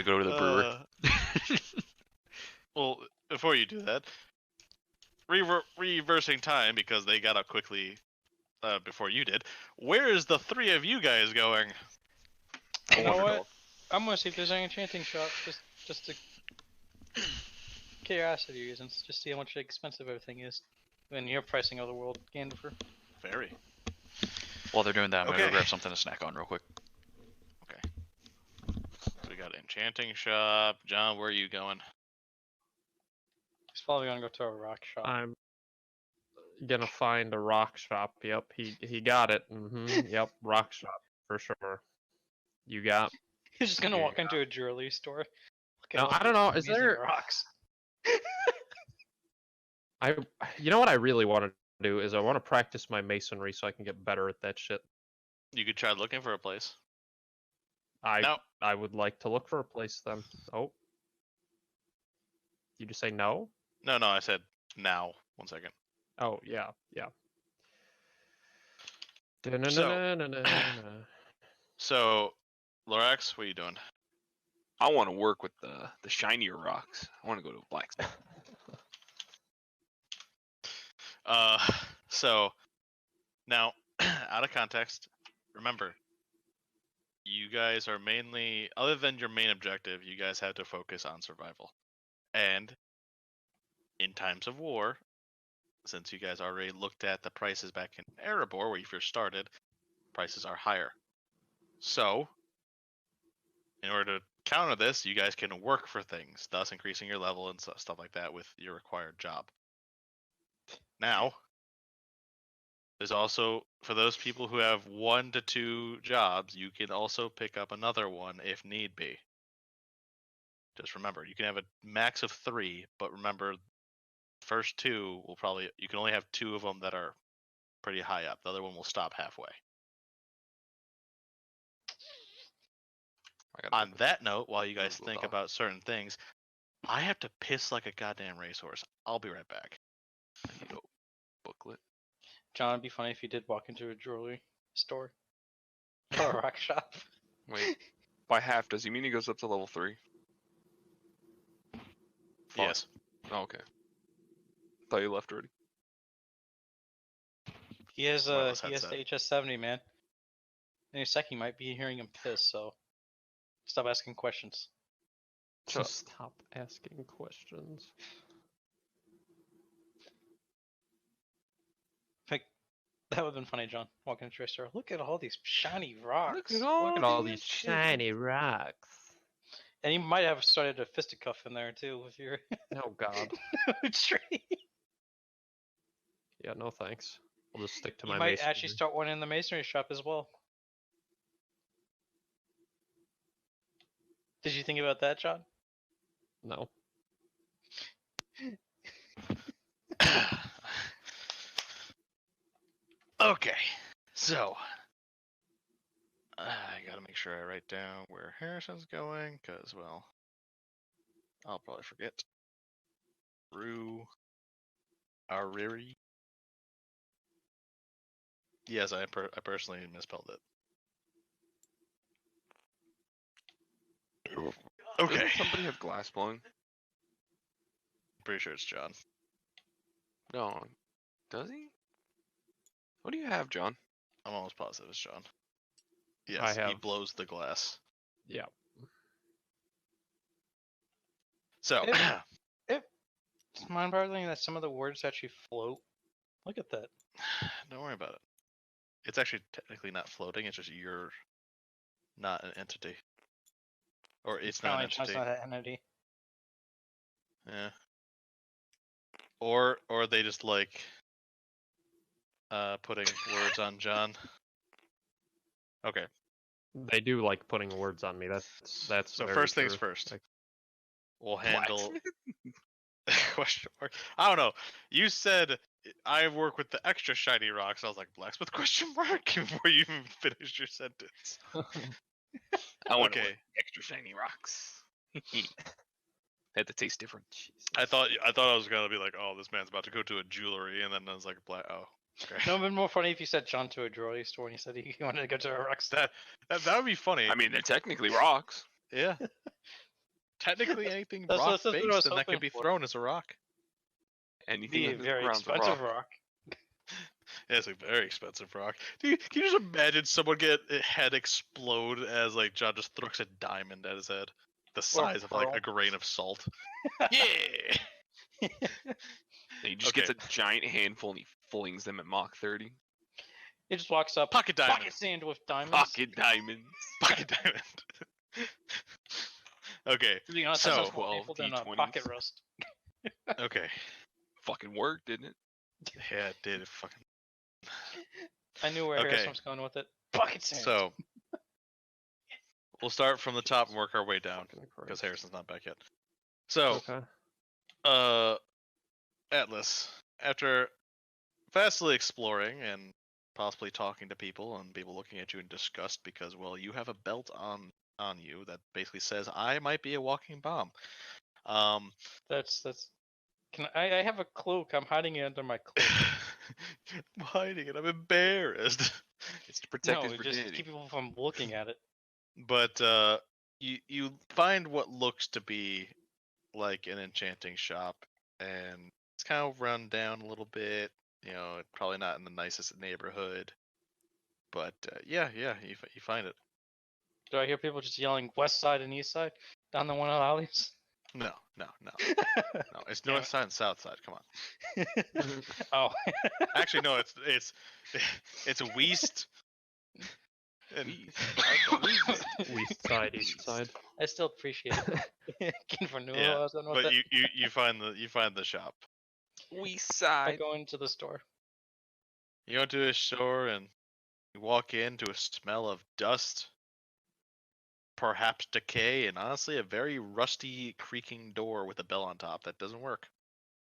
gonna go to the brewery. Well, before you do that, reversing time because they got up quickly before you did. Where is the three of you guys going? You know what? I'm gonna see if there's any enchanting shop, just to curiosity reasons, just see how much expensive everything is. When you're pricing Otherworld, Gandifer. Very. While they're doing that, I'm gonna Okay. go grab something to snack on real quick. Okay. So we got Enchanting Shop. John, where are you going? He's probably gonna go to a rock shop. I'm gonna find a rock shop. Yep, he got it. Yep, rock shop for sure. You got. He's just gonna walk into a jewelry store. Look at No, all I don't these know. Is amazing there? rocks? You know what I really want to do is I want to practice my masonry so I can get better at that shit. You could try looking for a place. I No. I would like to look for a place then. Oh. You just say no? No, I said now. 1 second. Oh yeah. So, Lorax, what are you doing? I want to work with the shinier rocks. I want to go to a blacksmith. So now, out of context, remember, you guys are mainly, other than your main objective, you guys have to focus on survival. And in times of war, since you guys already looked at the prices back in Erebor, where you first started, prices are higher. So, in order to counter this, you guys can work for things, thus increasing your level and stuff like that with your required job. Now, there's also, for those people who have 1 to 2 jobs, you can also pick up another one if need be. Just remember, you can have a max of 3, but remember, first 2 will probably, you can only have 2 of them that are pretty high up. The other one will stop halfway. On that note, while you guys think about certain things, I have to piss like a goddamn racehorse. I'll be right back. Booklet. John, it'd be funny if you did walk into a jewelry store or a rock shop. Wait, by half, does he mean he goes up to level 3? Yes. Oh, okay. Thought you left already. He has Wireless the headset. HS70, man. In a sec, you might be hearing him piss, so stop asking questions. Just stop asking questions. Like, that would have been funny, John. Walking into a store. Look at all these shiny rocks. Look at all these shiny rocks. And you might have started a fisticuff in there too with your Oh god. tree. Yeah, no thanks. I'll just stick to You my might masonry. actually start one in the masonry shop as well. Did you think about that, John? No. Okay, so I gotta make sure I write down where Harrison's going, because, well, I'll probably forget. Ariri. Yes, I personally misspelled it. Okay. Doesn't somebody have glass blowing? Pretty sure it's John. No. Does he? What do you have, John? I'm almost positive it's John. Yes, I he have- blows the glass. Yeah. So, It's mind-boggling that some of the words actually float. Look at that. don't worry about it. It's actually technically not floating, it's just you're not an entity. Or it's not an It's entity. not an entity. Yeah. Or they just like putting words on John. Okay. They do like putting words on me. That's So very first things true. first. Like, We'll handle question mark. I don't know. You said I work with the extra shiny rocks. I was like, blacksmith question mark before you even finished your sentence. I want Okay. extra shiny rocks. Had to taste different. I thought I was gonna be like, oh, this man's about to go to a jewelry, and then I was like, oh, okay. No, it'd been more funny if you said John to a jewelry store and he said he wanted to go to a rock store. That would be funny. I mean, they're technically rocks. Yeah. Technically, anything That's what I rock-based, was and that hoping can be for. thrown as a rock. Anything Be a under the very ground's a expensive rock. rock. Yeah, it's a very expensive rock. Can you just imagine someone get a head explode as like John just throws a diamond at his head, the size of like pearl. a grain of salt? Yeah. And he just Okay. gets a giant handful and he flings them at Mach 30. He just walks up. Pocket diamond. Pocket sand with diamonds. Pocket diamonds. Pocket diamond. Okay. To be honest, So, that sounds more 12 painful than D20s. pocket rust. Okay. Fucking worked, didn't it? Yeah, it did. It fucking. I knew where Okay. Harrison was going with it. Pocket sand. So, we'll start from the top and work our way down Fucking because Christ. Harrison's not back yet. So, Okay. Atlas, after vastly exploring and possibly talking to people and people looking at you in disgust because, well, you have a belt on you that basically says I might be a walking bomb. That's. I have a cloak. I'm hiding it under my cloak. I'm hiding it. I'm embarrassed. It's to protect No, his just virginity. keep people from looking at it. But you find what looks to be like an enchanting shop, and it's kind of run down a little bit. You know, probably not in the nicest neighborhood, but yeah, you find it. Do I hear people just yelling west side and east side down the one of the alleys? No. It's north side and south side. Come on. Oh. Actually, no. It's a west. And East side, east side. I still appreciate it. Ken knew Yeah, I was going with but it. you find the shop. We I side. go into the store. You go to a store and you walk into a smell of dust, perhaps decay, and honestly a very rusty, creaking door with a bell on top that doesn't work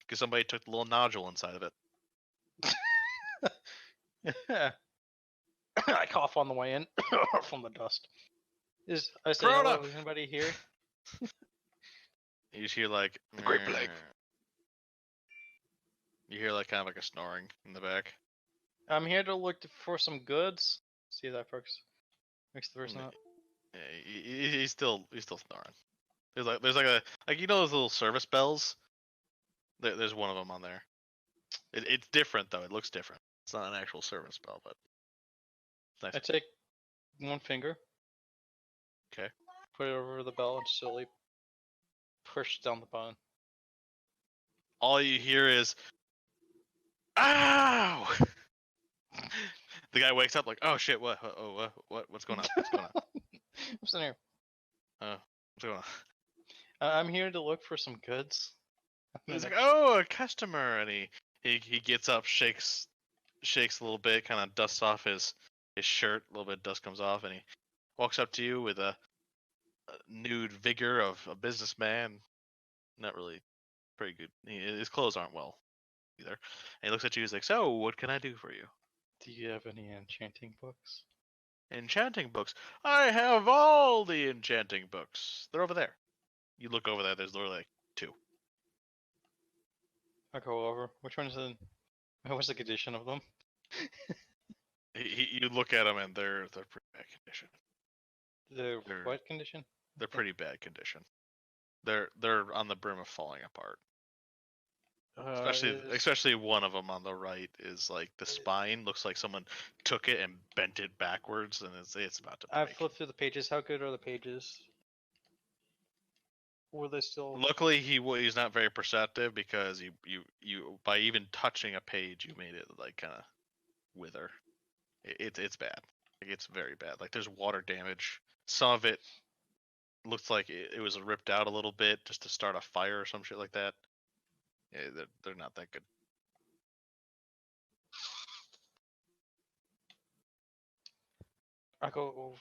because somebody took the little nodule inside of it. I cough on the way in from the dust. I say Corona! hello, is anybody here? You just hear like The Great Plague. You hear like kind of like a snoring in the back. I'm here to look for some goods. See if that makes the person up. Yeah, he's still snoring. There's like a you know those little service bells. There's one of them on there. It's different though. It looks different. It's not an actual service bell, but it's nice. I take one finger. Okay. Put it over the bell and slowly push down the button. All you hear is, "Ow!" The guy wakes up like, "Oh shit! What's going on? What's going on? I'm sitting here. What's going on?" I'm here to look for some goods. He's like, "Oh, a customer," and he gets up, shakes a little bit, kind of dusts off his shirt. A little bit of dust comes off, and he walks up to you with a nude vigor of a businessman. Not really pretty good. His clothes aren't well either. And he looks at you. He's like, "So, what can I do for you?" Do you have any enchanting books? Enchanting books. I have all the enchanting books. They're over there. You look over there. There's literally like 2. I'll go over. Which one's the? What's the condition of them? You look at them and they're pretty bad condition. The They're- what condition? They're pretty bad condition. They're on the brim of falling apart. Especially one of them on the right is like the spine looks like someone took it and bent it backwards, and it's about to I break. flipped through the pages. How good are the pages? Were they still? Luckily, he's not very perceptive because you by even touching a page, you made it like kind of wither. It's bad. Like, it's very bad. Like there's water damage. Some of it looks like it was ripped out a little bit just to start a fire or some shit like that. Yeah, they're not that good. I go.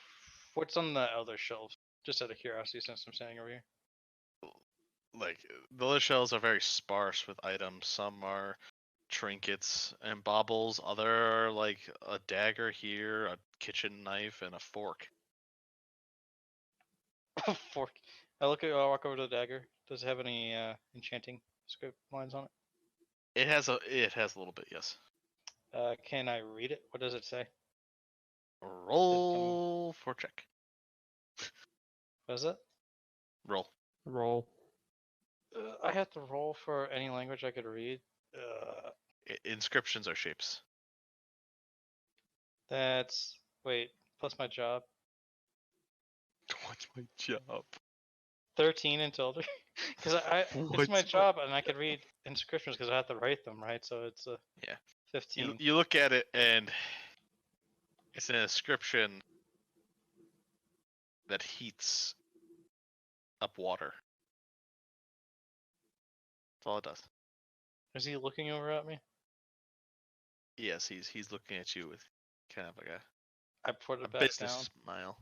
What's on the other shelves? Just out of curiosity, since I'm standing over here. Like the other shelves are very sparse with items. Some are trinkets and baubles. Other are like a dagger here, a kitchen knife, and a fork. Fork. I walk over to the dagger. Does it have any enchanting script lines on it? It has a little bit, yes. Can I read it? What does it say? Roll for check. What is it? Roll. Roll. I have to roll for any language I could read. Inscriptions are shapes. That's wait plus my job. What's my job? 13 in total. Because it's my job and I could read inscriptions because I have to write them, right? So it's Yeah. 15. You look at it and it's an inscription that heats up water. That's all it does. Is he looking over at me? Yes, he's looking at you with kind of like I put it a back business down. smile.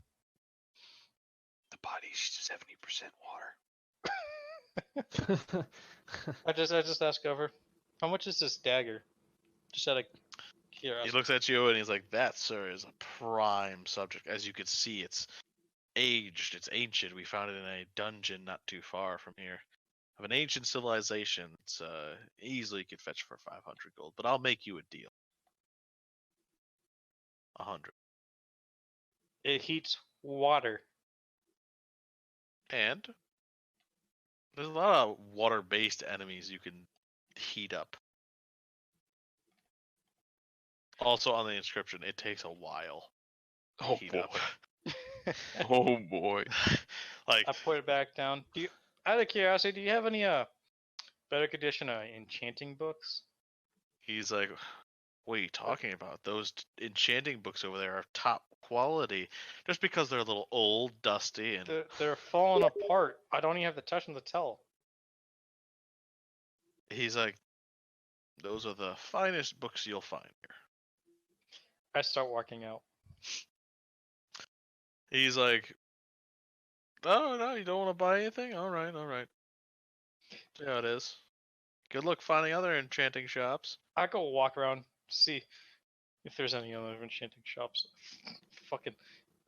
The body's 70% water. I just ask over, how much is this dagger? Just out of He curiosity. looks at you and he's like, "That, sir, is a prime subject. As you can see, it's aged, it's ancient. We found it in a dungeon not too far from here. Of an ancient civilization. It's easily could fetch for 500 gold, but I'll make you a deal. 100. It heats water. And there's a lot of water-based enemies you can heat up. Also on the inscription, it takes a while to Oh heat boy. up. Oh boy. Like I put it back down. Out of curiosity, do you have any better condition enchanting books? he's like, what are you talking about? Those enchanting books over there are top quality. Just because they're a little old, dusty, and They're falling apart. I don't even have to touch them to tell. he's like, those are the finest books you'll find here. I start walking out. He's like, oh no, you don't want to buy anything? All right. See how it is. Good luck finding other enchanting shops. I go walk around, see if there's any other enchanting shops. Fucking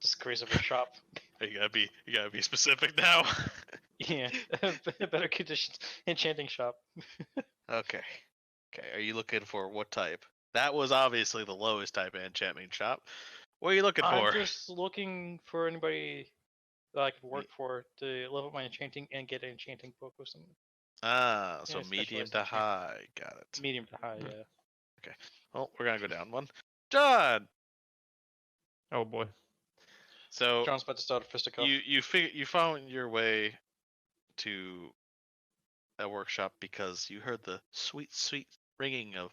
disgrace of a shop. You gotta be specific now. Yeah, better conditions enchanting shop. Okay. Are you looking for what type? That was obviously the lowest type of enchantment shop. What are you looking I'm for? just looking for anybody that I could work for to level up my enchanting and get an enchanting book with some Ah, so Yeah, medium specialized to enchantment. high. Got it. medium to high. Yeah. Well, we're gonna go down one. John. Oh boy. So John's about to start a fisticuff. you found your way to a workshop because you heard the sweet ringing of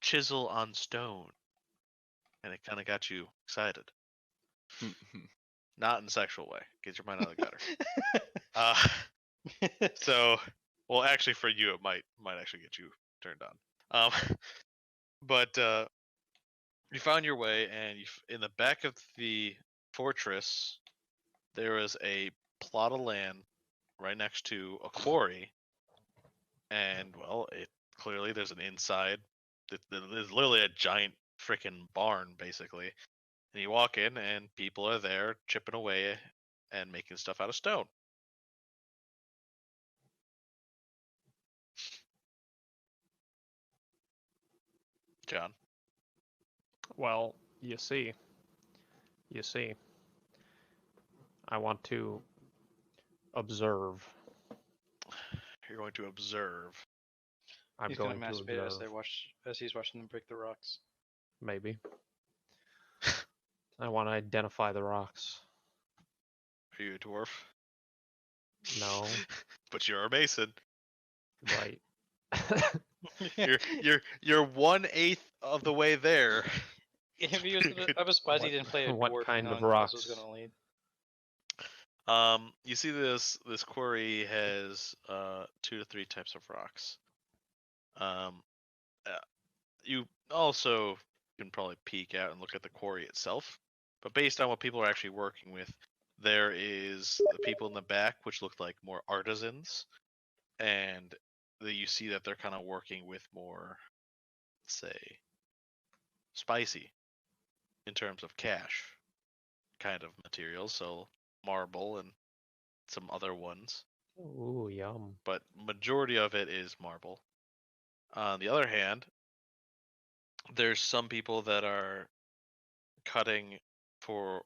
chisel on stone, and it kind of got you excited. Not in a sexual way. Get your mind out of the gutter. So, well, actually, for you, it might actually get you turned on. But you found your way, and in the back of the fortress, there is a plot of land right next to a quarry, and well, it clearly there's an inside. There's literally a giant freaking barn, basically. And you walk in, and people are there chipping away and making stuff out of stone. John. Well, you see, I want to observe. You're going to observe. I'm He's going gonna to masturbate observe. as he's watching them break the rocks. Maybe. I want to identify the rocks. Are you a dwarf? No. But you're a mason. Right. You're 1/8 of the way there. I was surprised he didn't play a What dwarf. kind of knowing who else was rocks? gonna lead. You see this quarry has 2 to 3 types of rocks. You also can probably peek out and look at the quarry itself, but based on what people are actually working with, there is the people in the back, which look like more artisans, and you see that they're kind of working with more, say, spicy in terms of cash kind of materials, so marble and some other ones, Ooh, yum. but majority of it is marble. On the other hand, there's some people that are cutting for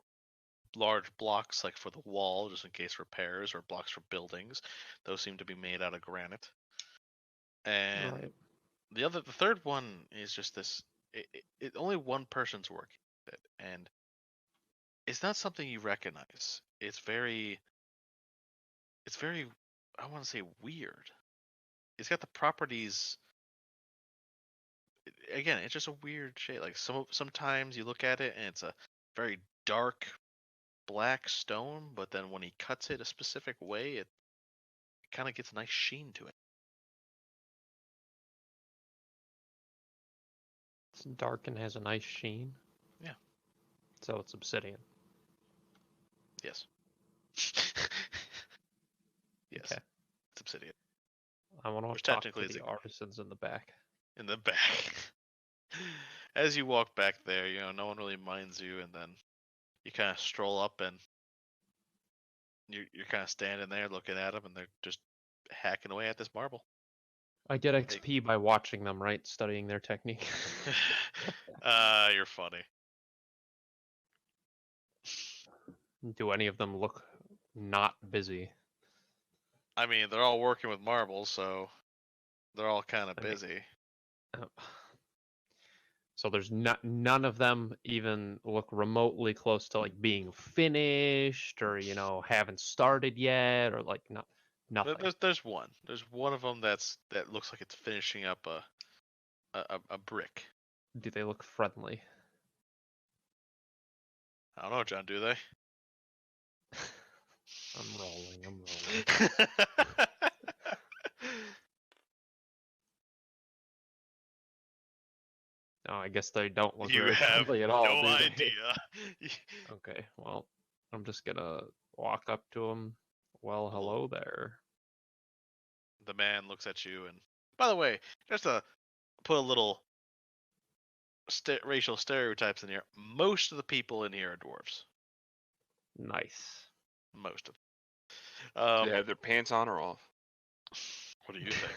large blocks like for the wall, just in case repairs, or blocks for buildings. Those seem to be made out of granite. And Right. the third one is just this. Only one person's working with it, and it's not something you recognize. It's very. I want to say weird. It's got the properties. Again, it's just a weird shape. Like sometimes you look at it and it's a very dark black stone, but then when he cuts it a specific way, it kind of gets a nice sheen to it. It's dark and has a nice sheen. Yeah. So it's obsidian. Yes. Yes. Okay. It's obsidian. I want Which to talk technically to is the artisans in the back. in the back. As you walk back there, no one really minds you, and then you kind of stroll up, and you're kind of standing there looking at them, and they're just hacking away at this marble. I get XP by watching them, right? Studying their technique. You're funny. Do any of them look not busy? I mean, they're all working with marbles, so they're all kind of I mean- busy. So there's none of them even look remotely close to like being finished or haven't started yet or like nothing. There's one. There's one of them that looks like it's finishing up a brick. Do they look friendly? I don't know, John. Do they? I'm rolling. No, I guess they don't look You very have friendly at all. no do they? idea. Okay, well, I'm just gonna walk up to them. Well, hello there. The man looks at you, and by the way, just to put a little racial stereotypes in here, most of the people in here are dwarves. Nice. Most of Do them. they have their pants on or off? What do you think?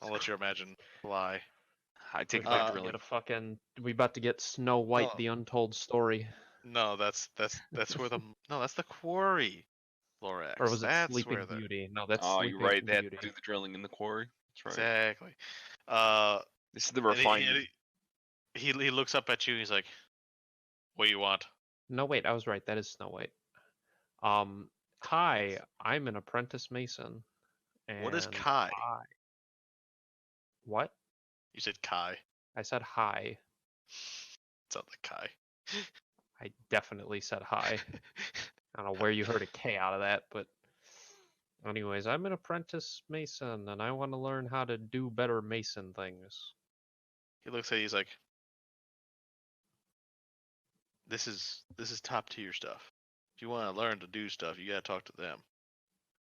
I'll let your imagine fly. I take it We back about to to really. get we about to get Snow White, Oh. the untold story. No, that's where that's the quarry, Lorax. Or was it That's Sleeping where the Beauty? No, that's Oh, Sleeping you're right. They had Beauty. to do the drilling in the quarry. That's right. exactly. This is the And refinement. he looks up at you. And he's like, "What do you want?" No, wait, I was right. That is Snow White. Hi, I'm an apprentice mason. What is and Kai? What? You said Kai. I said hi. Sounds like Kai. I definitely said hi. I don't know where you heard a K out of that, but anyways, I'm an apprentice mason and I want to learn how to do better mason things. He looks at you. He's like, "This is top tier stuff. If you want to learn to do stuff, you gotta talk to them,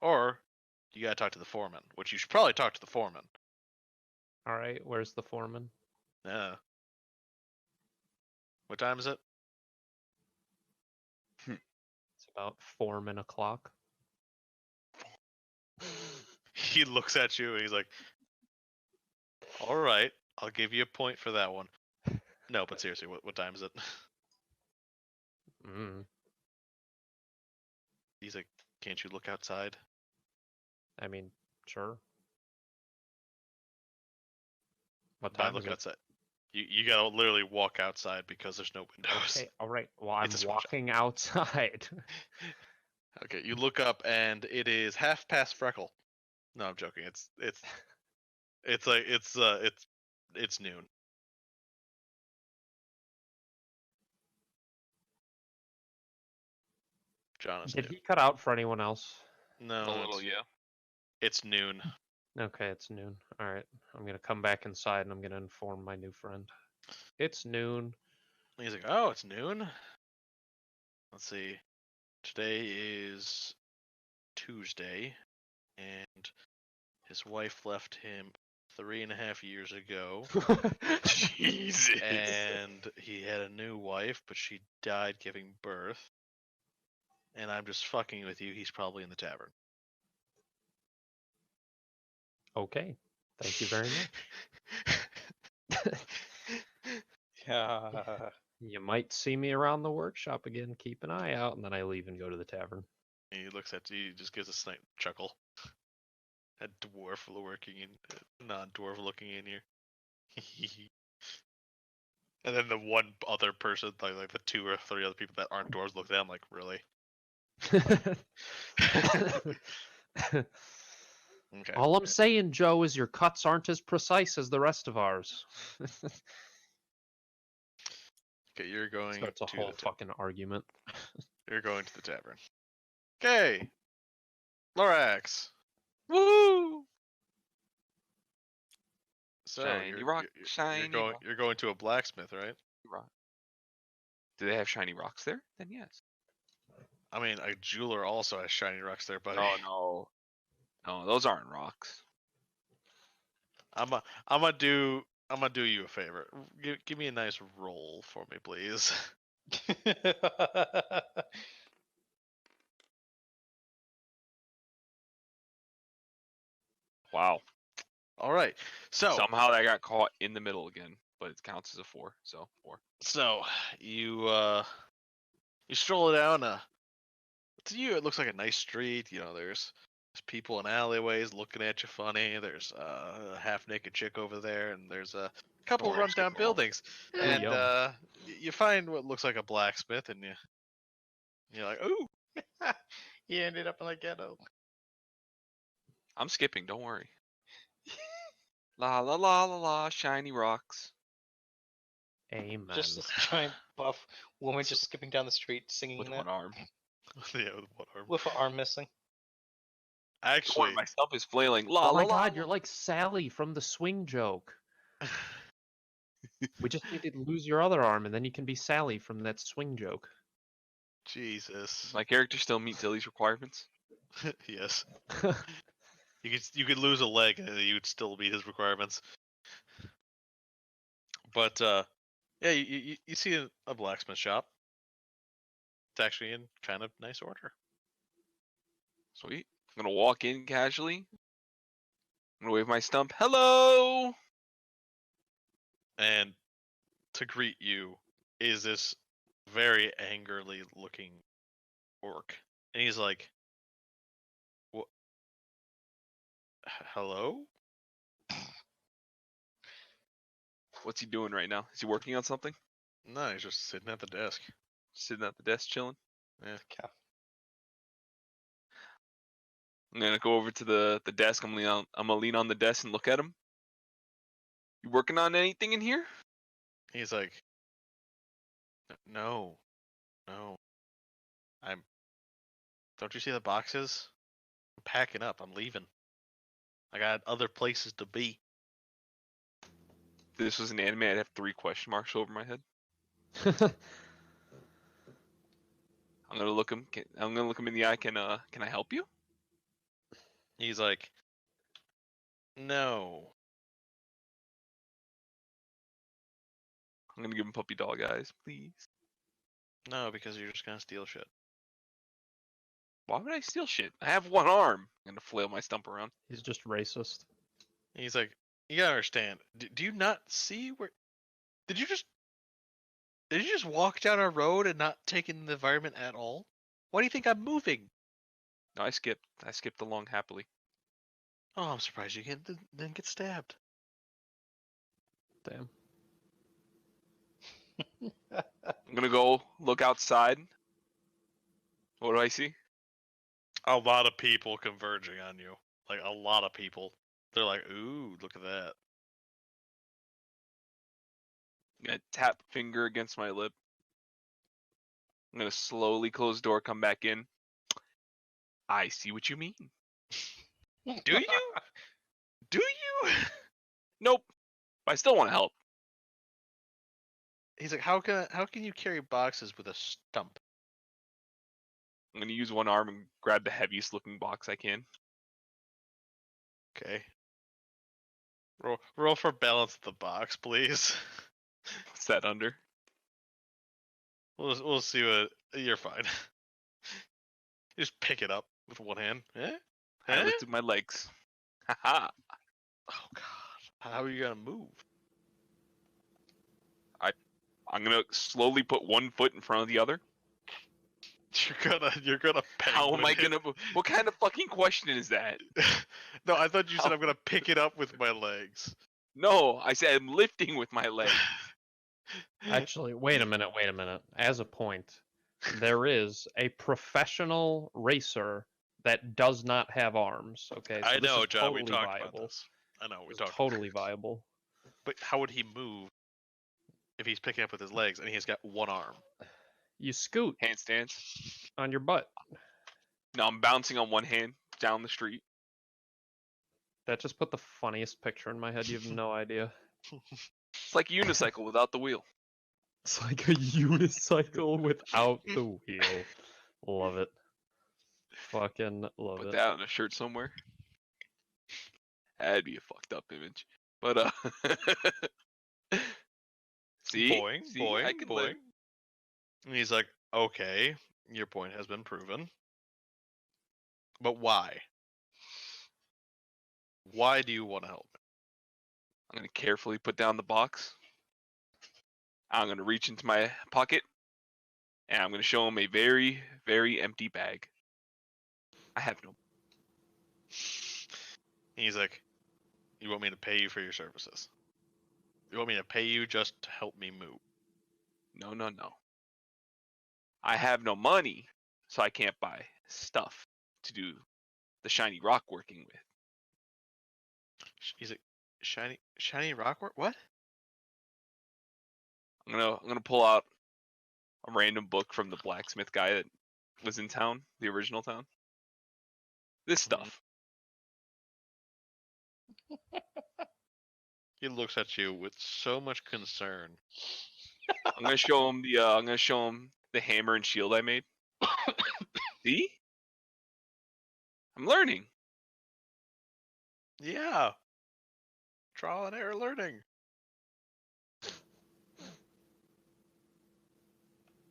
or you gotta talk to the foreman. Which you should probably talk to the foreman." All right, where's the foreman? Yeah. What time is it? It's about 4 o'clock. He looks at you and he's like, "All right, I'll give you a point for that one." No, but seriously, what time is it? He's like, "Can't you look outside?" I mean, sure. What By time look is it? outside. You gotta literally walk outside because there's no windows. Okay, all right. Well, I'm It's a small shop. walking outside. Okay, you look up and it is 1/2 past Freckle. No, I'm joking. It's noon. John, it's Did noon. he cut out for anyone else? No, A little, yeah. it's noon. Okay, it's noon. All right. I'm going to come back inside and I'm going to inform my new friend. It's noon. He's like, "Oh, it's noon." Let's see. Today is Tuesday, and his wife left him 3.5 years ago, Jesus. and he had a new wife, but she died giving birth. And I'm just fucking with you. He's probably in the tavern. Okay. Thank you very much. Yeah. You might see me around the workshop again. Keep an eye out, and then I leave and go to the tavern. He looks at you, just gives a slight chuckle. A dwarf working in, non-dwarf looking in here. And then the one other person, like the 2 or 3 other people that aren't dwarves, look at him like, really? Okay. All I'm saying, Joe, is your cuts aren't as precise as the rest of ours. Okay, you're going Starts a to whole the fucking argument. You're going to the tavern. Okay. Lorax. Woo! So Shiny rock, shiny rock. you're going to a blacksmith, right? Rock. Do they have shiny rocks there? Then yes. I mean, a jeweler also has shiny rocks there, buddy. Oh no. No, those aren't rocks. I'm gonna do you a favor. Give me a nice roll for me, please. Wow. All right. So Somehow that got caught in the middle again, but it counts as a 4. So 4. So you stroll down to you it looks like a nice street. You know, there's people in alleyways looking at you funny. There's a half naked chick over there, and there's a couple Oh, rundown skip buildings. And yum. you find what looks like a blacksmith, and you're like, ooh, He ended up in the ghetto. I'm skipping, don't worry. La la la la la, shiny rocks. Amen. Just this giant buff woman just skipping down the street singing With that one arm. yeah, with one arm. with an arm missing. Actually, My stump is flailing. La Oh la my la. god, la. you're like Sally from the swing joke. We just need to lose your other arm, and then you can be Sally from that swing joke. Jesus. My character still meets Illy's requirements. Yes. You could lose a leg and you would still meet his requirements. But yeah, you see a blacksmith shop. It's actually in kind of nice order. Sweet. I'm gonna walk in casually. I'm gonna wave my stump. Hello. And to greet you is this very angrily looking orc. And he's like, "What? Hello?" What's he doing right now? Is he working on something? No, he's just sitting at the desk. Sitting at the desk chilling. Yeah. I'm gonna go over to the desk. I'm gonna lean on the desk and look at him. You working on anything in here? He's like, no. Don't you see the boxes? I'm packing up. I'm leaving. I got other places to be. If this was an anime, I'd have 3 question marks over my head. I'm gonna look him. I'm gonna look him in the eye. Can I help you? He's like, no. I'm gonna give him puppy dog eyes, please. No, because you're just gonna steal shit. Why would I steal shit? I have 1 arm. I'm gonna flail my stump around. He's just racist. He's like, you gotta understand. Do you not see where? Did you just walk down a road and not take in the environment at all? Why do you think I'm moving? No, I skipped. I skipped along happily. Oh, I'm surprised you didn't get stabbed. Damn. I'm gonna go look outside. What do I see? A lot of people converging on you. Like a lot of people. They're like, ooh, look at that. I'm gonna tap finger against my lip. I'm gonna slowly close the door, come back in. I see what you mean. Do you? Do you? Nope. I still want to help. He's like, how can you carry boxes with a stump? I'm gonna use 1 arm and grab the heaviest looking box I can. Okay. Roll for balance of the box, please. What's that under? We'll see what you're fine. You just pick it up with 1 hand. Eh? I Eh? lifted my legs. Haha. Oh god. How are you gonna move? I'm gonna slowly put one foot in front of the other. You're gonna How am penguin I it. gonna? What kind of fucking question is that? No, I thought you said How- I'm gonna pick it up with my legs. No, I said I'm lifting with my leg. Actually, wait a minute. As a point, there is a professional racer that does not have arms. Okay, so I this know, is John. We totally talked about viable. this. I know we It's talked. totally viable. But how would he move if he's picking up with his legs and he's got one arm? You scoot Handstands. on your butt. No, I'm bouncing on one hand down the street. That just put the funniest picture in my head. You have no idea. It's like a unicycle without the wheel. It's like a unicycle without the wheel. Love it. Fucking love Put it. that on a shirt somewhere. That'd be a fucked up image. But see, Boing, see, boing, I can boing. live. And he's like, okay, your point has been proven. But why? Why do you want to help me? I'm gonna carefully put down the box. I'm gonna reach into my pocket, and I'm gonna show him a very, very empty bag. I have no. He's like, you want me to pay you for your services? You want me to pay you just to help me move? No. I have no money, so I can't buy stuff to do the shiny rock working with. He's like, shiny rock work? What? I'm gonna pull out a random book from the blacksmith guy that was in town, the original town. This stuff. He looks at you with so much concern. I'm gonna show him the hammer and shield I made. See? I'm learning. Yeah. Trial and error learning.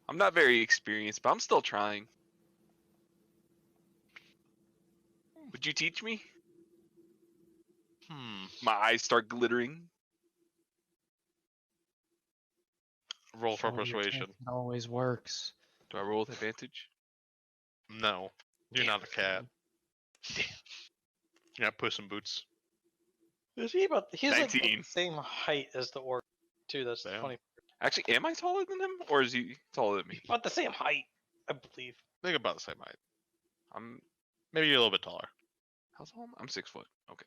I'm not very experienced, but I'm still trying. Would you teach me? My eyes start glittering. Roll for Show your persuasion. teeth, it always works. Do I roll with advantage? No. You're Damn not a cat. Damn. You're not Puss in Boots. Is he about? He's like 19. the same height as the orc, too. That's the Damn. funny. Actually, am I taller than him, or is he taller than me? About the same height, I believe. Think about the same height. I'm. Maybe you're a little bit taller. How tall am I? I'm 6 foot. Okay.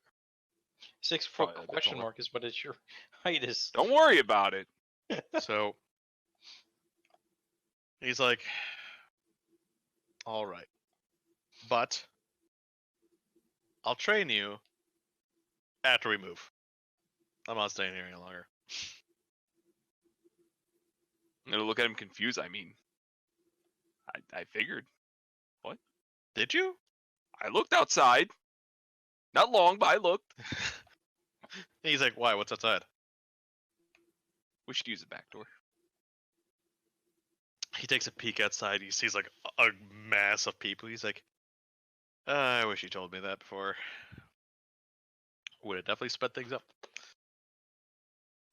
6 foot Probably a bit question taller. mark is what is your height is. Don't worry about it. So he's like, all right, but I'll train you after we move. I'm not staying here any longer. I'm gonna look at him confused. I mean, I figured. Did you? I looked outside. Not long, but I looked. He's like, why? What's outside? We should use the back door. He takes a peek outside. He sees like a mass of people. He's like, I wish you told me that before. Would have definitely sped things up.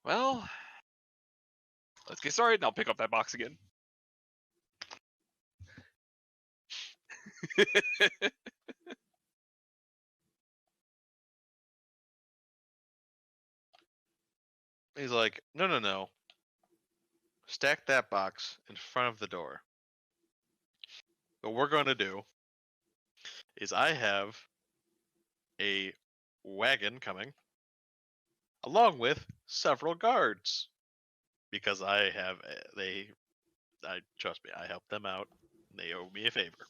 Well, let's get started, and I'll pick up that box again. He's like, no. Stack that box in front of the door. What we're going to do is I have a wagon coming along with several guards because I have trust me, I helped them out. They owe me a favor.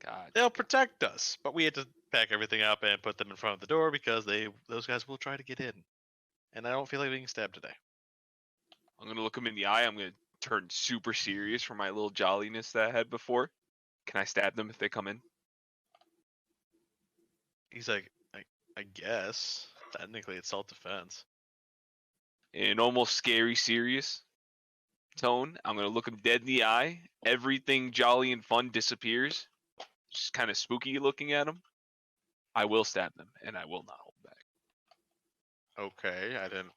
God. They'll protect us, but we had to pack everything up and put them in front of the door because those guys will try to get in. And I don't feel like being stabbed today. I'm gonna look him in the eye. I'm gonna turn super serious for my little jolliness that I had before. Can I stab them if they come in? He's like, I guess. Technically, it's self-defense. In an almost scary, serious tone, I'm gonna look him dead in the eye. Everything jolly and fun disappears. Just kind of spooky looking at him. I will stab them, and I will not hold back. Okay, I didn't.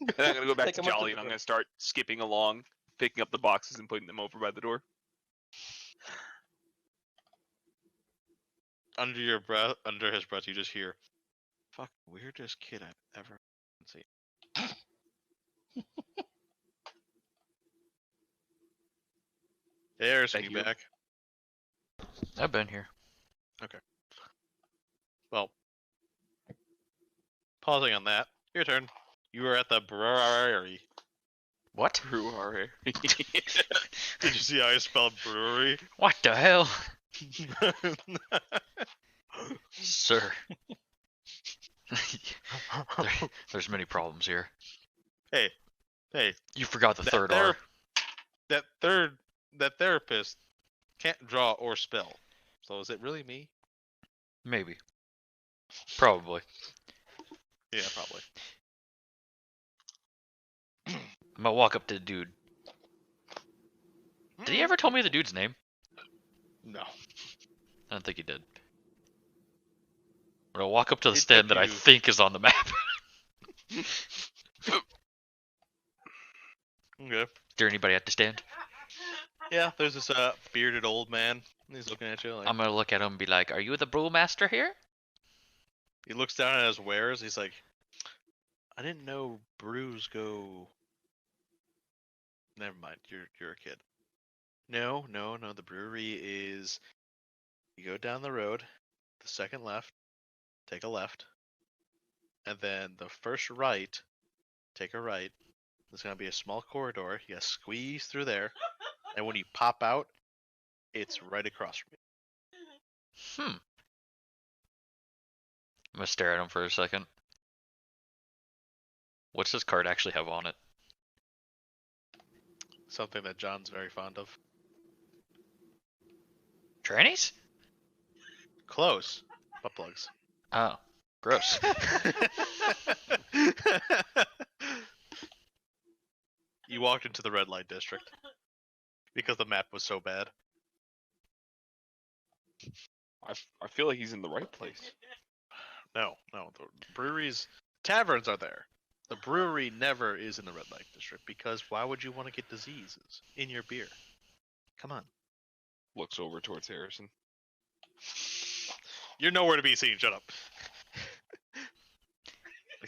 And I'm gonna go back Take to 'em up Jolly, the and I'm door. gonna start skipping along, picking up the boxes and putting them over by the door. Under your breath, under his breath, you just hear, "Fuck, weirdest kid I've ever seen." There's Thank you you. back. I've been here. Well, pausing on that, your turn. You were at the brewery. What? Brewery. Did you see how I spelled brewery? What the hell? Sir. There's many problems here. Hey, You forgot the That third there- R. that therapist can't draw or spell. So is it really me? Maybe. Probably. Yeah, probably. I'm gonna walk up to the dude. Did he ever tell me the dude's name? No. I don't think he did. I'm gonna walk up to the It stand took that I you- think is on the map. Okay. Is there anybody at the stand? Yeah, there's this bearded old man. He's looking at you like I'm gonna look at him and be like, "Are you the brewmaster here?" he looks down at his wares. He's like, I didn't know brews go. Never mind. You're a kid. No. The brewery is. You go down the road, the second left, take a left, and then the first right, take a right. There's gonna be a small corridor. You gotta squeeze through there, and when you pop out, it's right across from you. I'm gonna stare at him for a second. What's this card actually have on it? Something that John's very fond of. Trannies? Close. Butt plugs. Oh, gross. You walked into the red light district because the map was so bad. I feel like he's in the right place. No. The breweries, taverns are there. The brewery never is in the red light district because why would you want to get diseases in your beer? Come on. Looks over towards Harrison. You're nowhere to be seen. Shut up.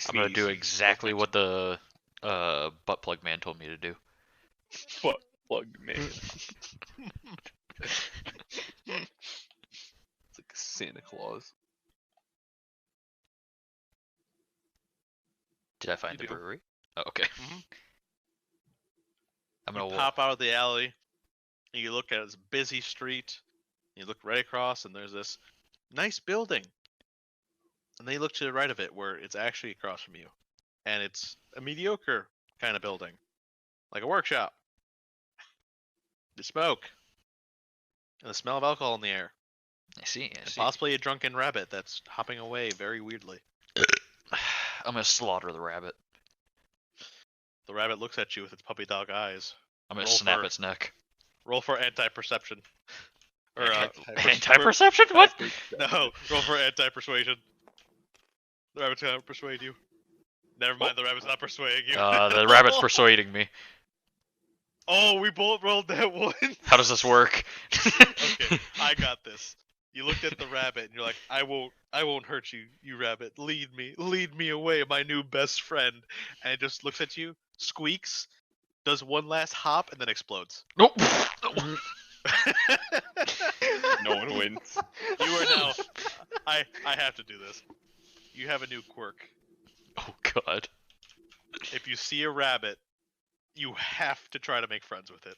I'm gonna do exactly what the butt plug man told me to do. Butt plug man. It's like Santa Claus. Did I find You the do. brewery? Oh, okay. Mhm. I'm You gonna pop out of the alley, and you look at this busy street. You look right across, and there's this nice building. And then you look to the right of it, where it's actually across from you, and it's a mediocre kind of building, like a workshop. The smoke, and the smell of alcohol in the air, I see. and possibly a drunken rabbit that's hopping away very weirdly. I'm gonna slaughter the rabbit. The rabbit looks at you with its puppy dog eyes. I'm gonna Roll snap for- its neck. Roll for anti-perception. Or Anti-perception? What? No, roll for anti-persuasion. The rabbit's gonna persuade you. Never mind, the rabbit's not persuading you. The rabbit's persuading me. Oh, we both rolled that one. How does this work? Okay, I got this. You looked at the rabbit and you're like, I won't hurt you, you rabbit. Lead me away, my new best friend. And it just looks at you, squeaks, does one last hop, and then explodes. Nope. No one wins. You are now. I have to do this. You have a new quirk. Oh god. If you see a rabbit, you have to try to make friends with it.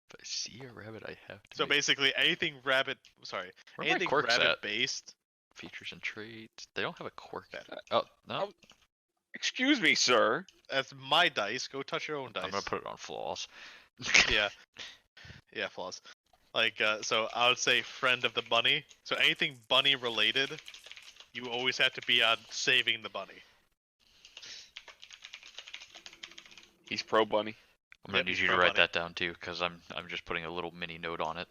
If I see a rabbit, I have to. So basically, anything rabbit. Sorry, Where are my anything quirks rabbit at? based. Features and traits. They don't have a quirk. Yeah. Oh no. Excuse me, sir. That's my dice. Go touch your own dice. I'm gonna put it on flaws. Yeah, flaws. Like, so I would say friend of the bunny. So anything bunny related, you always have to be on saving the bunny. He's pro bunny. I'm gonna Yep, need he's you to pro write bunny. that down too, because I'm just putting a little mini note on it.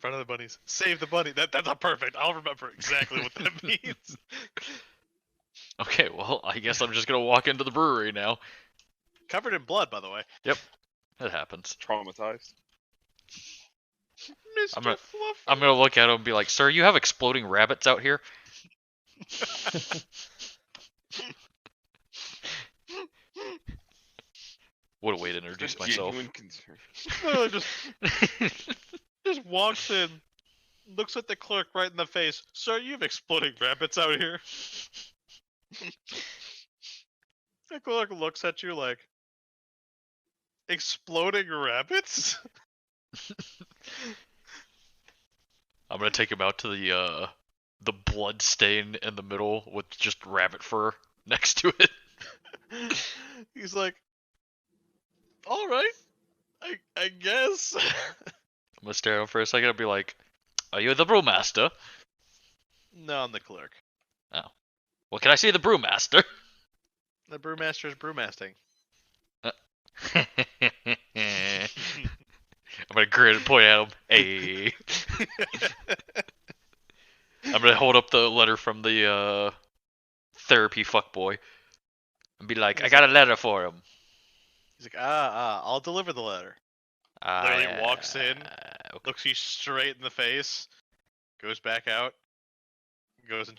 Friend of the bunnies. Save the bunny. That's not perfect. I'll remember exactly what that means. Okay, well, I guess I'm just gonna walk into the brewery now. Covered in blood, by the way. That happens. Traumatized. Mr. gonna- Fluffy. I'm gonna look at him and be like, "Sir, you have exploding rabbits out here?" What a way to introduce A myself. genuine concern. No, just walks in, looks at the clerk right in the face. Sir, you have exploding rabbits out here. The clerk looks at you like, exploding rabbits? I'm gonna take him out to the blood stain in the middle with just rabbit fur next to it. He's like, all right, I guess. I'm gonna stare at him for a second and be like, "Are you the brewmaster?" No, I'm the clerk. Well, can I see the brewmaster? The brewmaster is brewmasting. I'm gonna grin and point at him. Hey. I'm gonna hold up the letter from the therapy fuckboy and be like, "I got a letter for him." He's like, I'll deliver the letter. Literally walks in, Okay. looks you straight in the face, goes back out, goes in,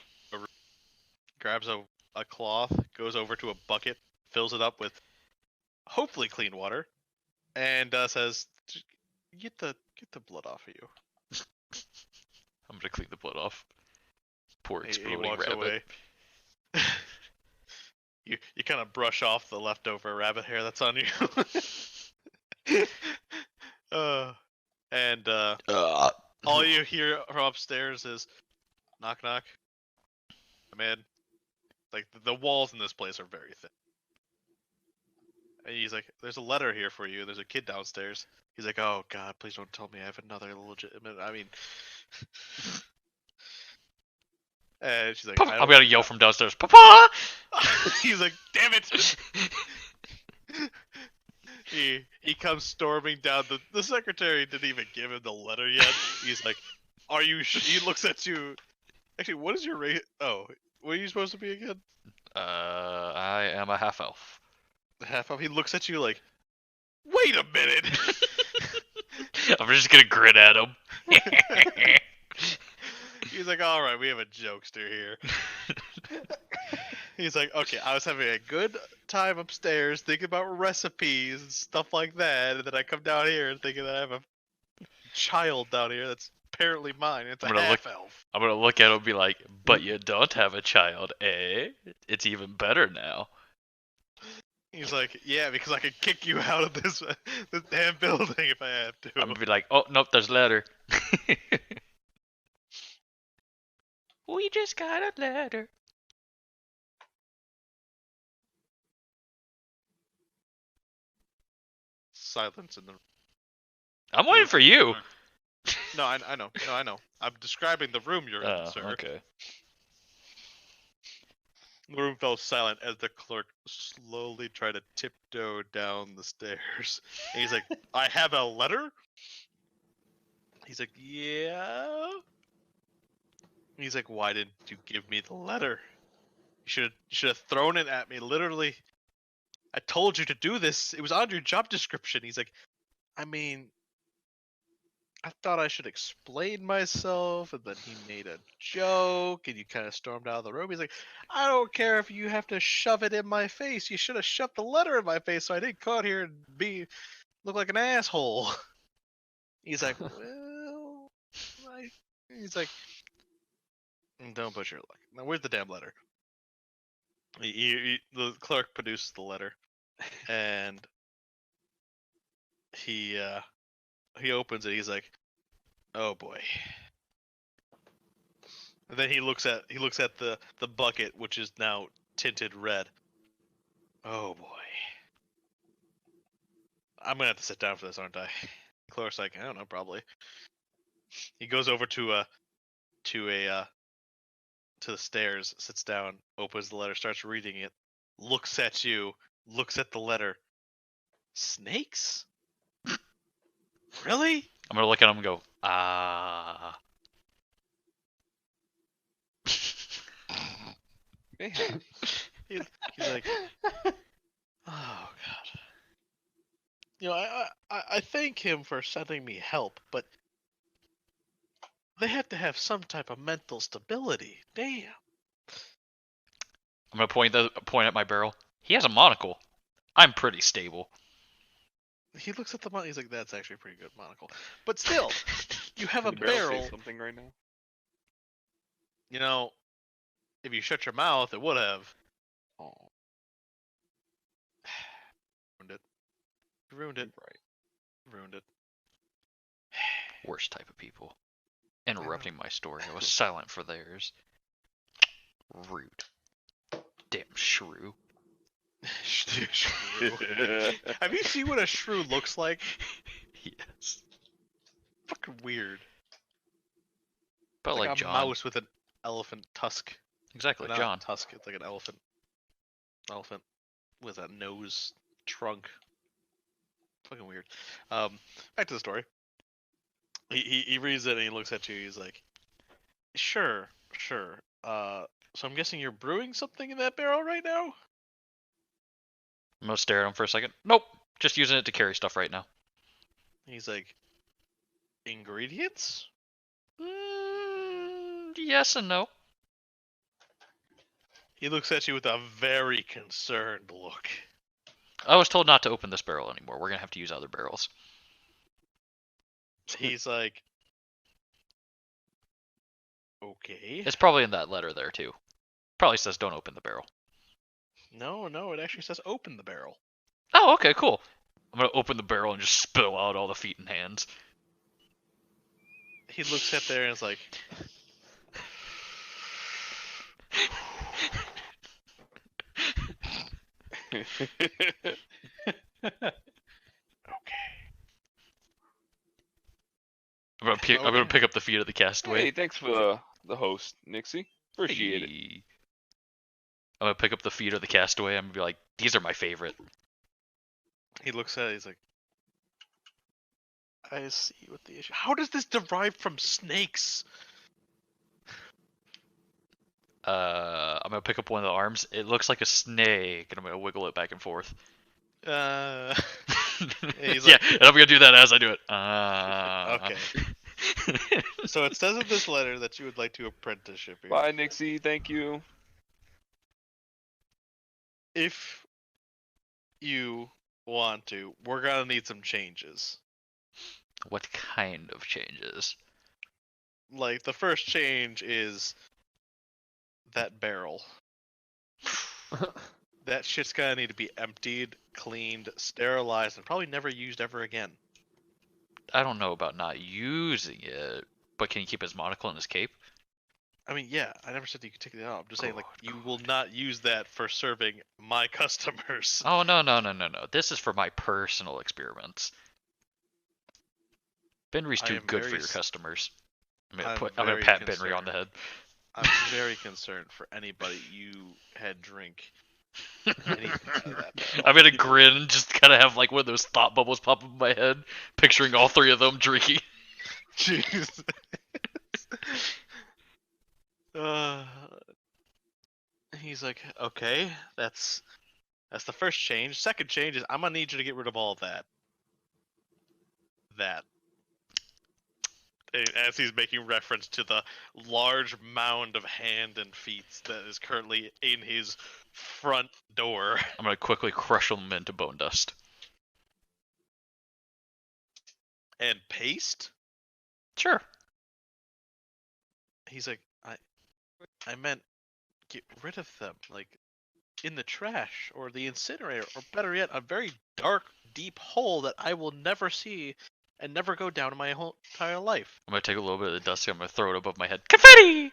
grabs a cloth, goes over to a bucket, fills it up with hopefully clean water, and says, "Get the blood off of you." I'm gonna clean the blood off. Poor He exploding walks rabbit. away. You kind of brush off the leftover rabbit hair that's on you. And all you hear from upstairs is knock knock. Come in. Like the walls in this place are very thin. And he's like, "There's a letter here for you. There's a kid downstairs." He's like, "Oh God, please don't tell me I have another legitimate. I mean." And she's like, I'm gonna yell from downstairs, "Papa!" He's like, "Damn it!" He comes storming down. The secretary didn't even give him the letter yet. He's like, "Are you?" He looks at you. Actually, what is your rate? Oh, what are you supposed to be again? I am a half elf. Half elf. He looks at you like, "Wait a minute." I'm just gonna grin at him. He's like, "All right, we have a jokester here." He's like, "Okay, I was having a good time upstairs thinking about recipes and stuff like that, and then I come down here and thinking that I have a child down here that's apparently mine. It's I'm a gonna half elf." I'm gonna look at him and be like, "But you don't have a child, eh? It's even better now." He's like, "Yeah, because I could kick you out of this damn building if I have to." I'm gonna be like, "Oh nope, there's a letter." We just got a letter. Silence in the. I'm waiting for you. No, I know. No, I know. I'm describing the room you're in, Oh, sir. okay. The room fell silent as the clerk slowly tried to tiptoe down the stairs. And he's like, "I have a letter?" He's like, "Yeah." He's like, "Why didn't you give me the letter? You should have thrown it at me. Literally, I told you to do this. It was on your job description." He's like, "I mean, I thought I should explain myself," and then he made a joke, and you kind of stormed out of the room. He's like, "I don't care if you have to shove it in my face. You should have shoved the letter in my face so I didn't come out here and look like an asshole." He's like, "Well, he's like, don't push your luck. Now, where's the damn letter?" The clerk produced the letter, and he opens it. He's like, "Oh boy." And then he looks at the bucket, which is now tinted red. "Oh boy. I'm gonna have to sit down for this, aren't I?" Clerk's like, "I don't know, probably." He goes over to the stairs, sits down, opens the letter, starts reading it, looks at you, looks at the letter. "Snakes? Really?" I'm gonna look at him and go, "Ah." Yeah. He's like, oh god. You know, I thank him for sending me help, but they have to have some type of mental stability. Damn. I'm gonna point at my barrel. He has a monocle. I'm pretty stable. He looks at the monocle. He's like, that's actually a pretty good monocle. But still, you have Can a the barrel barrel. say something right now? You know, if you shut your mouth, it would have. Oh, Ruined it. Ruined it. right. Ruined it. Worst type of people. Interrupting my story. I was silent for theirs. Rude. Damn shrew. Shrew. Have you seen what a shrew looks like? Yes. Fucking weird. But It's like a John. mouse with an elephant tusk. Exactly, Not John. tusk. It's like an elephant. Elephant with a nose trunk. Fucking weird. Back to the story. He reads it and he looks at you. He's like, sure. So I'm guessing you're brewing something in that barrel right now? I'm gonna stare at him for a second. Nope. Just using it to carry stuff right now. He's like, ingredients? Yes and no. He looks at you with a very concerned look. I was told not to open this barrel anymore. We're gonna have to use other barrels. He's like, okay. It's probably in that letter there too. Probably says don't open the barrel. No, it actually says open the barrel. Oh, okay, cool. I'm gonna open the barrel and just spill out all the feet and hands. He looks at there and is like, okay. I'm gonna pick up the feet of the castaway. Hey, thanks for the host, Nixie. Appreciate it. Hey. I'm gonna pick up the feet of the castaway. I'm gonna be like, these are my favorite. He looks at it, he's like, I see what the issue. How does this derive from snakes? I'm gonna pick up one of the arms. It looks like a snake, and I'm gonna wiggle it back and forth. He's Yeah, like, and I'm gonna do that as I do it. okay. So it says in this letter that you would like to apprenticeship here. Bye, Nixie. Thank you. If you want to, we're gonna need some changes. What kind of changes? Like, the first change is that barrel. That shit's gonna need to be emptied, cleaned, sterilized, and probably never used ever again. I don't know about not using it, but can you keep his monocle and his cape? I mean, yeah, I never said you could take it out. I'm just saying, like, you will not use that for serving my customers. Oh, no. This is for my personal experiments. Benry's too good for your customers. I'm gonna pat Benry on the head. I'm very concerned for anybody you had drink anything out of that barrel. I'm gonna grin and just kind of have like one of those thought bubbles pop up in my head, picturing all three of them drinking. Jeez. He's like, okay, that's the first change. Second change is I'm gonna need you to get rid of all of that. As he's making reference to the large mound of hand and feet that is currently in his front door. I'm gonna quickly crush them into bone dust. And paste? Sure. He's like, I meant get rid of them, like in the trash or the incinerator, or better yet, a very dark, deep hole that I will never see and never go down in my whole entire life. I'm gonna take a little bit of the dust and I'm gonna throw it above my head. Confetti!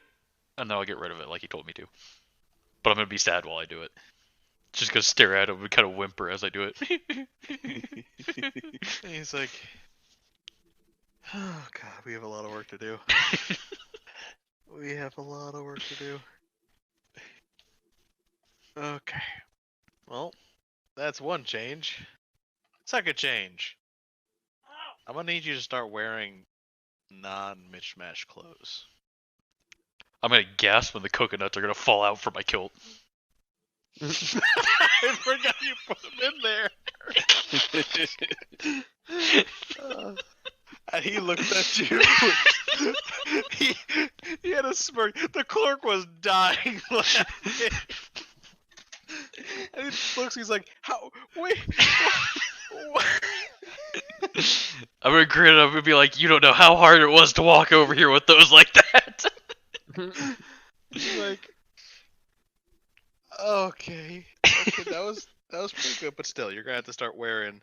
And then I'll get rid of it like he told me to. But I'm gonna be sad while I do it. Just gonna stare at him and kind of whimper as I do it. And he's like, oh god, we have a lot of work to do. We have a lot of work to do. Okay. Well, that's one change. Second change. I'm gonna need you to start wearing non-mishmash clothes. I'm gonna gasp when the coconuts are gonna fall out from my kilt. I forgot you put them in there. And he looked at you. he had a smirk. The clerk was dying laughing. And he looks. He's like, "How? Wait." What? I'm gonna grin. I'm gonna be like, you don't know how hard it was to walk over here with those like that. He's like, okay, that was pretty good, but still, you're gonna have to start wearing.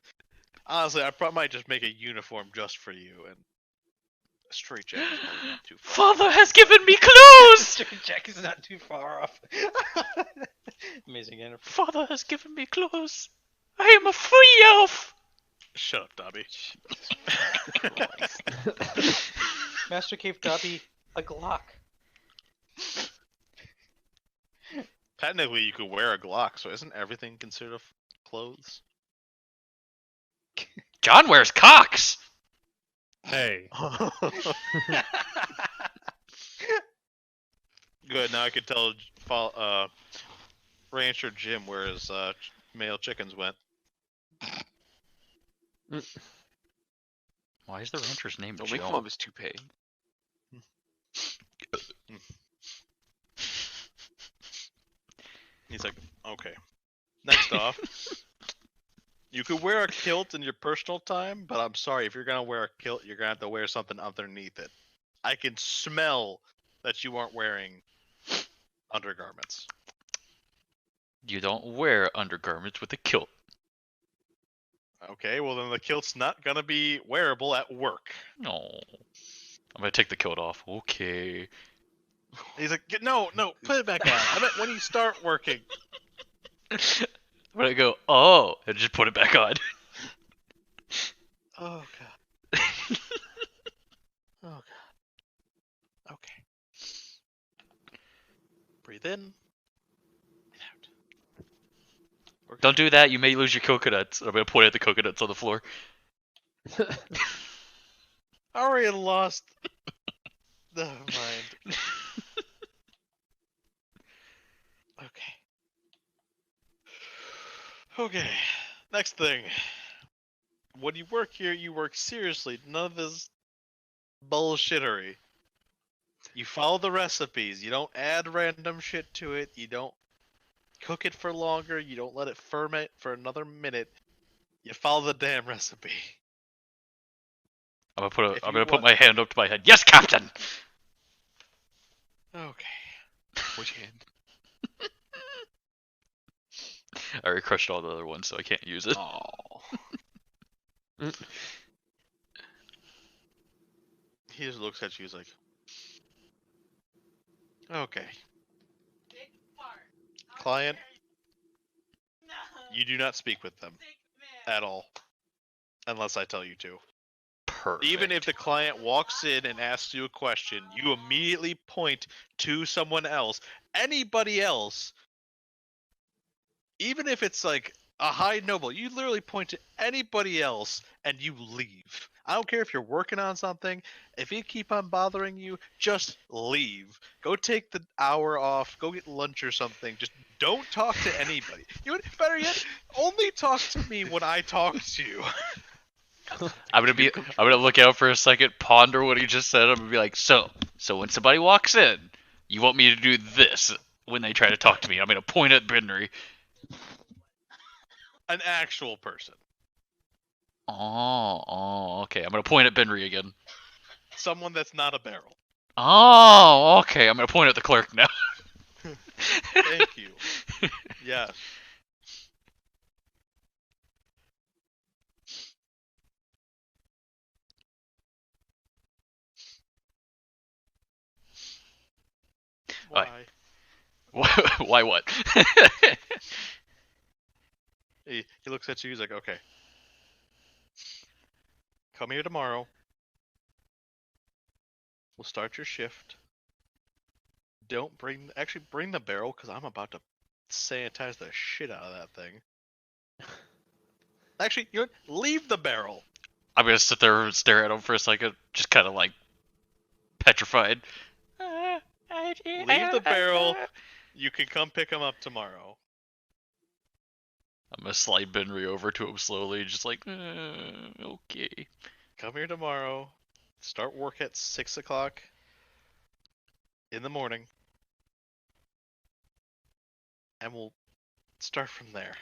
Honestly, I probably might just make a uniform just for you, and a straight jacket is probably not too far. Father has given me clothes. Straight jacket's not too far off. Amazing interface. Father has given me clothes. I am a free elf. Shut up, Dobby. Master Cave Dobby, a Glock. Technically, you could wear a Glock, so isn't everything considered clothes? John wears cocks. Hey. Good. Now I can tell Rancher Jim where his male chickens went. Why is the rancher's name Don't make Joe? fun of his toupee. He's like, okay. Next off, you could wear a kilt in your personal time, but I'm sorry, if you're gonna wear a kilt, you're gonna have to wear something underneath it. I can smell that you aren't wearing undergarments. You don't wear undergarments with a kilt. Okay, well then the kilt's not gonna be wearable at work. No. I'm gonna take the kilt off. Okay. He's like, no, put it back on. I meant when you start working. I'm gonna go, oh, and just put it back on. Oh god. Oh god. Okay. Breathe in. And out. Don't do that, you may lose your coconuts. I'm gonna point at the coconuts on the floor. I already lost. Never mind. Okay. Okay. Next thing. When you work here, you work seriously. None of this bullshittery. You follow the recipes. You don't add random shit to it. You don't cook it for longer. You don't let it ferment for another minute. You follow the damn recipe. I'm gonna If I'm you gonna put want- my hand up to my head. Yes, Captain. Okay. Which hand? I already crushed all the other ones, so I can't use it. Oh. He just looks at you. He's like, okay. Client, you do not speak with them at all, unless I tell you to. Perfect. Even if the client walks in and asks you a question, you immediately point to someone else, anybody else. Even if it's like a high noble, you literally point to anybody else and you leave. I don't care if you're working on something. If you keep on bothering you, just leave. Go take the hour off. Go get lunch or something. Just don't talk to anybody. You know what? Better yet, only talk to me when I talk to you. I'm gonna look out for a second, ponder what he just said. I'm gonna be like, so when somebody walks in, you want me to do this when they try to talk to me? I'm gonna point at Brewery. An actual person. Oh, okay. I'm gonna point at Brewery again. Someone that's not a barrel. Oh, okay. I'm gonna point at the clerk now. Thank you. Yes. Why? Why? Why what? He looks at you. He's like, okay. Come here tomorrow. We'll start your shift. Don't bring the barrel because I'm about to sanitize the shit out of that thing. Actually, you know what? Leave the barrel. I'm gonna sit there and stare at him for a second, just kind of like petrified. Leave the barrel. You can come pick him up tomorrow. I'm gonna slide Benry over to him slowly, just like, okay. Come here tomorrow. Start work at 6 o'clock in the morning. And we'll start from there.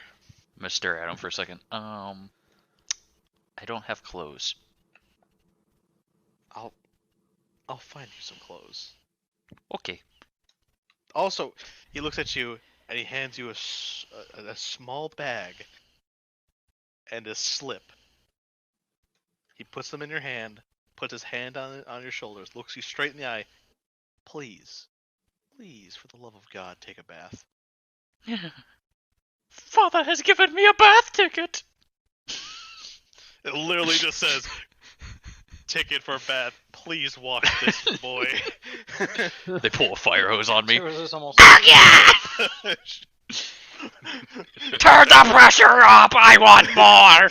I'm gonna stare at him for a second. I don't have clothes. I'll find you some clothes. Okay. Also, he looks at you and he hands you a small bag and a slip. He puts them in your hand, puts his hand on your shoulders, looks you straight in the eye. Please, for the love of God, take a bath. Father has given me a bath ticket. It literally just says, ticket for bath. Please wash this boy. They pull a fire hose on me. Yours is almost. Turn the pressure up! I want more!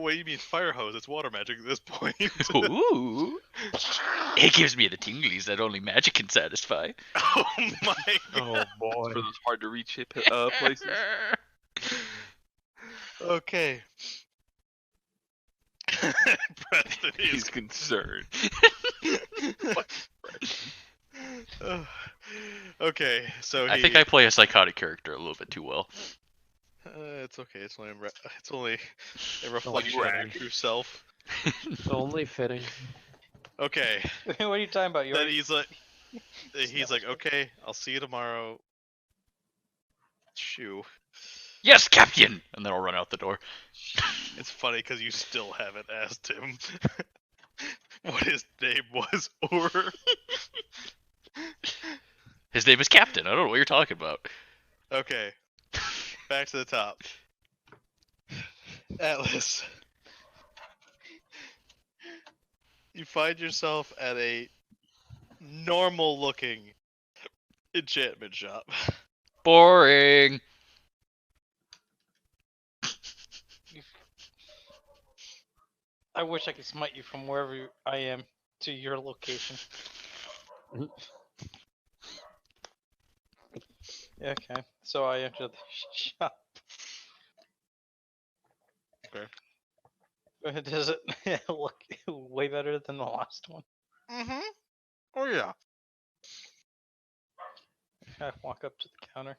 What do you mean fire hose? It's water magic at this point. Ooh. It gives me the tinglies that only magic can satisfy. Oh my Oh boy. For those hard to reach places. Okay. Preston He's is concerned. okay, so I think I play a psychotic character a little bit too well. it's okay. It's only a reflection of your true self. It's only fitting. Okay. What are you talking about? Then he's like, okay, I'll see you tomorrow. Shoo. Yes, Captain! And then I'll run out the door. It's funny because you still haven't asked him what his name was, or His name is Captain. I don't know what you're talking about. okay. Back to the top. Atlas. You find yourself at a normal-looking enchantment shop. Boring. I wish I could smite you from wherever I am to your location. Okay, so I enter the shop. Okay. Does it look way better than the last one? Mm-hmm. Oh yeah. I walk up to the counter.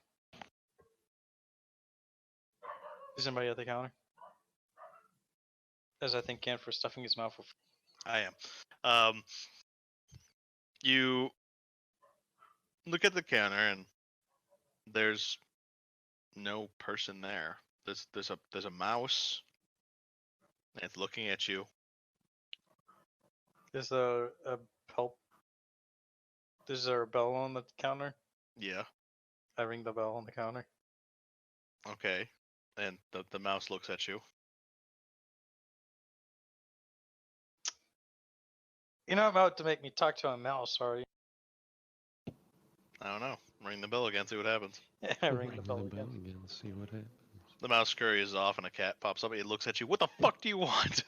Is anybody at the counter? As I think Gan for stuffing his mouth with. I am. You look at the counter and there's no person there. There's a mouse. And it's looking at you. Is there a bell? Is there a bell on the counter? Yeah. I ring the bell on the counter. Okay. And the mouse looks at you. You're not about to make me talk to a mouse, are you? I don't know. Ring the bell again, see what happens. I ring the bell again. See what happens. The mouse scurries off and a cat pops up and it looks at you. What the fuck do you want?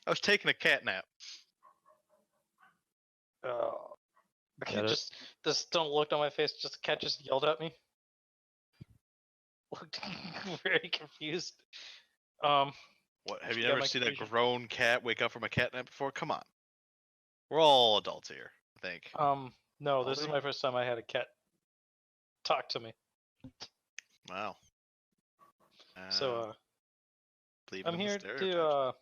I was taking a cat nap. The Get cat it? just don't look on my face. Just the cat just yelled at me. Looked very confused. What, have you Got never my seen a confusion. grown cat wake up from a cat nap before? Come on. We're all adults here, I think. No, this is Ollie? my first time I had a cat talk to me. Wow. So believe I'm in the here stereotypes. to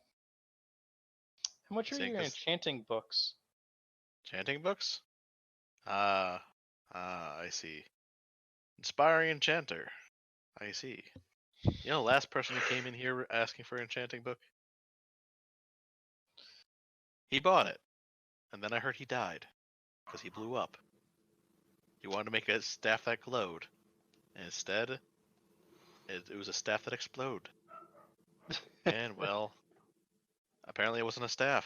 how much are Saying your this- enchanting books? Chanting books? I see. Inspiring enchanter. I see. You know, the last person who came in here asking for an enchanting book? He bought it. And then I heard he died. Because he blew up. He wanted to make a staff that glowed. And instead, it was a staff that exploded. And, well, apparently it wasn't a staff.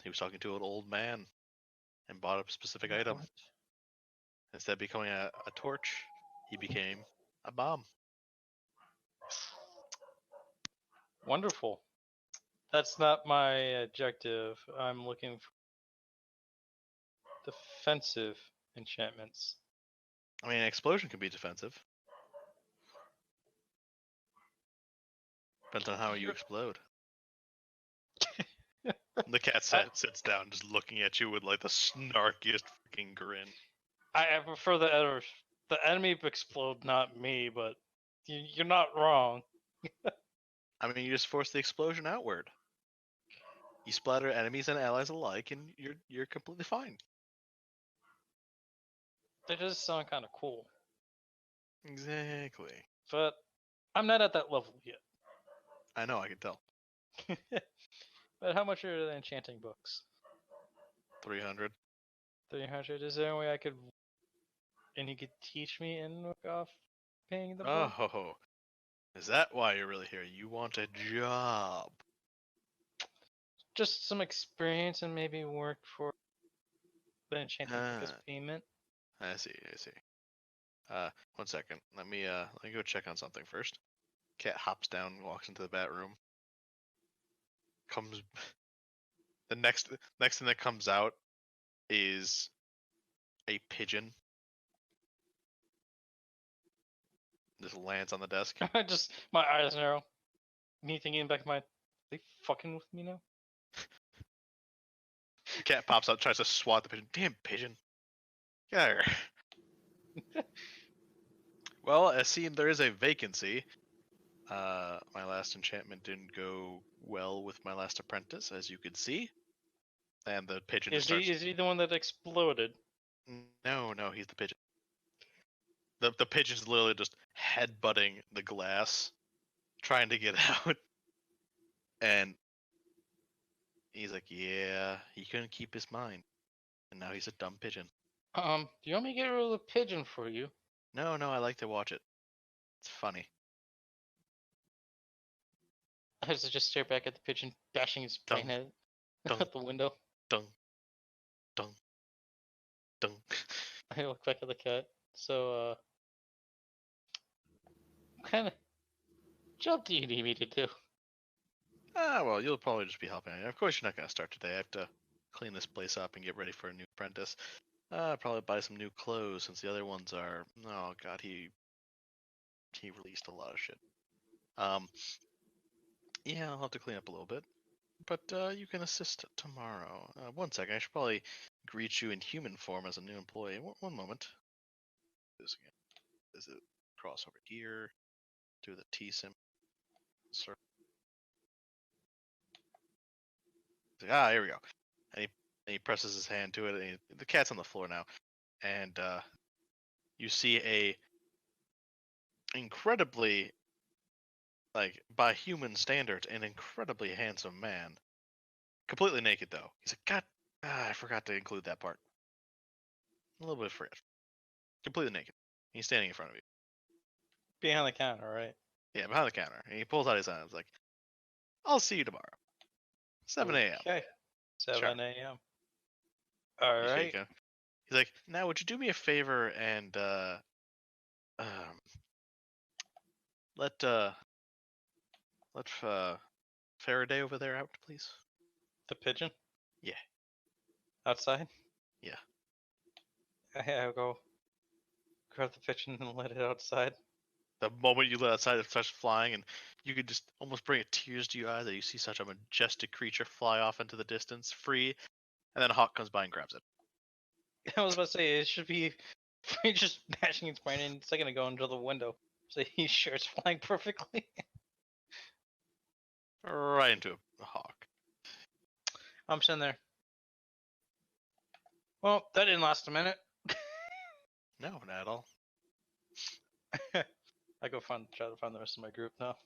He was talking to an old man. And bought a specific item. What? Instead of becoming a torch, he became a bomb. Wonderful. That's not my objective. I'm looking defensive enchantments. I mean, explosion can be defensive. Depends on how you explode. The cat sits down, just looking at you with like the snarkiest freaking grin. I prefer the enemy explode, not me, but you're not wrong. I mean, you just force the explosion outward. You splatter enemies and allies alike, and you're completely fine. That does sound kind of cool, Exactly. but I'm not at that level yet. I know, I can tell. But how much are the enchanting books? 300. 300. Is there any way I could, and you could teach me and knock off paying the book? Oh, is that why you're really here? You want a job? Just some experience and maybe work for the enchanting book as Ah. payment. I see. 1 second. Let me go check on something first. Cat hops down, walks into the bat room. Comes. The next thing that comes out is a pigeon. Just lands on the desk. Just my eyes narrow. Me thinking back of my, they fucking with me now? The cat pops out, tries to swat the pigeon. Damn pigeon! Get out of here. Well, as seen, there is a vacancy. My last enchantment didn't go well with my last apprentice, as you could see. And the pigeon just starts. Is he the one that exploded? No, he's the pigeon. The pigeon's literally just headbutting the glass, trying to get out. And he's like, yeah, he couldn't keep his mind. And now he's a dumb pigeon. Do you want me to get rid of the pigeon for you? No, I like to watch it. It's funny. I just stare back at the pigeon, bashing his brain at it Dunk. out the window. Dung. Dung. Dung. I look back at the cat. So, what kind of job do you need me to do? Well, you'll probably just be helping. Of course, you're not going to start today. I have to clean this place up and get ready for a new apprentice. Probably buy some new clothes since the other ones are. Oh God, he released a lot of shit. Yeah, I'll have to clean up a little bit. But you can assist tomorrow. 1 second, I should probably greet you in human form as a new employee. One moment. This again. Is it cross over here? Do the T symbol. Here we go. And he presses his hand to it. And the cat's on the floor now, and you see a incredibly, like by human standards, an incredibly handsome man, completely naked though. He's like, God, I forgot to include that part. A little bit of forget. Completely naked. He's standing in front of you. Behind the counter, right? Yeah, behind the counter. And he pulls out his hand. He's like, I'll see you tomorrow. 7 a.m. Okay. 7 Sure. a.m. All You right. shake him. He's like, now would you do me a favor and let Faraday over there out, please? The pigeon? Yeah. Outside? Yeah. I'll go grab the pigeon and let it outside. The moment you let it outside, it starts flying, and you could just almost bring a tears to your eyes that you see such a majestic creature fly off into the distance, free, and then a hawk comes by and grabs it. I was about to say, it should be just bashing its brain and it's not going to go into the window. So he's sure it's flying perfectly. Right into a hawk. I'm sitting there. Well, that didn't last a minute. No, not at all. I go try to find the rest of my group now.